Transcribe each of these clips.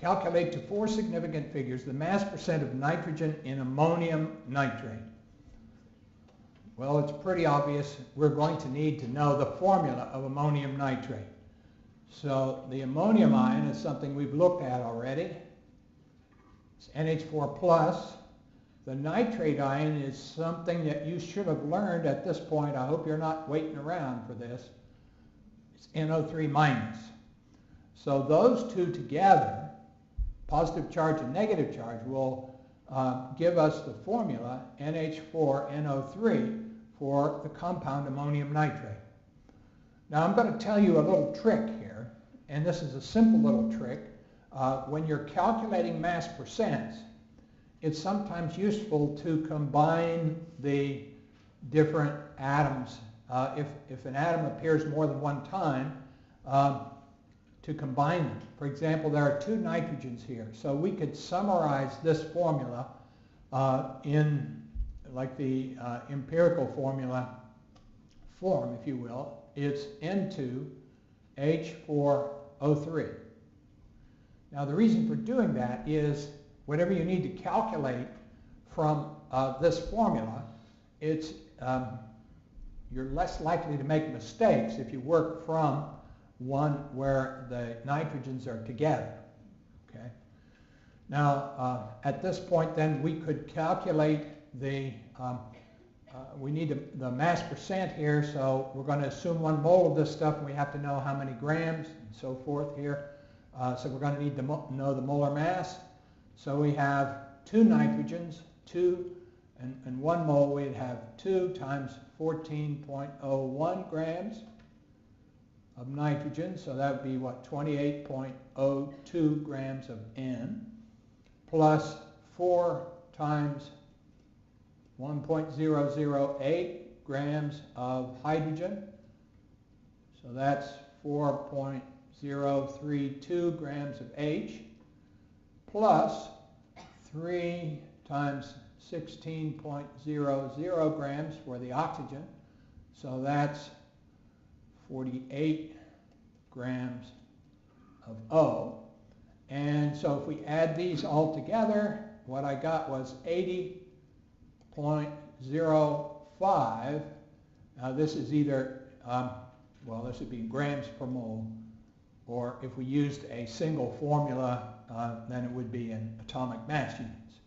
calculate to 4 significant figures the mass percent of nitrogen in ammonium nitrate. Well, it's pretty obvious we're going to need to know the formula of ammonium nitrate. So the ammonium ion is something we've looked at already. It's NH4 plus. The nitrate ion is something that you should have learned at this point. I hope you're not waiting around for this. It's NO3 minus. So those two together, positive charge and negative charge, will give us the formula NH4NO3 for the compound ammonium nitrate. Now I'm going to tell you a little trick here, and this is a simple little trick. When you're calculating mass percents, it's sometimes useful to combine the different atoms. If an atom appears more than one time, to combine them. For example, there are 2 nitrogens here, so we could summarize this formula in like the empirical formula form, if you will. It's N2H4O3. Now the reason for doing that is whatever you need to calculate from this formula, it's you're less likely to make mistakes if you work from one where the nitrogens are together. Okay. Now at this point then we could calculate the we need the mass percent here, so we're going to assume 1 mole of this stuff, and we have to know how many grams and so forth here. So we're going to need to know the molar mass. So we have 2 nitrogens, 2 and 1 mole, we'd have 2 times 14.01 grams of nitrogen, so that would be what, 28.02 grams of N, plus 4 times 1.008 grams of hydrogen, so that's 4.032 grams of H, plus 3 times 16.00 grams for the oxygen, so that's 48 grams of O. And so if we add these all together, what I got was 80.05. Now this is either, well, this would be grams per mole, or if we used a single formula, then it would be in atomic mass units.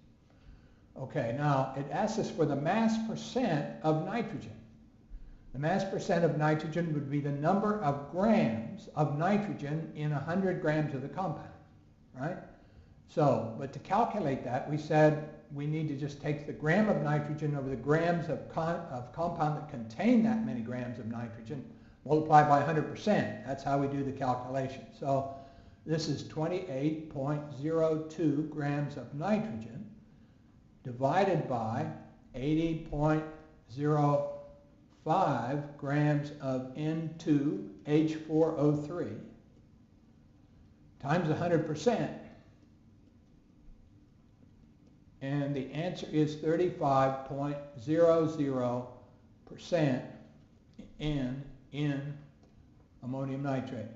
Okay, now it asks us for the mass percent of nitrogen. The mass percent of nitrogen would be the number of grams of nitrogen in 100 grams of the compound, right? So, but to calculate that, we said we need to just take the gram of nitrogen over the grams of compound that contain that many grams of nitrogen, multiply by 100%. That's how we do the calculation. So this is 28.02 grams of nitrogen divided by 80.05 grams of N2H4O3 times 100%. And the answer is 35.00% N in ammonium nitrate.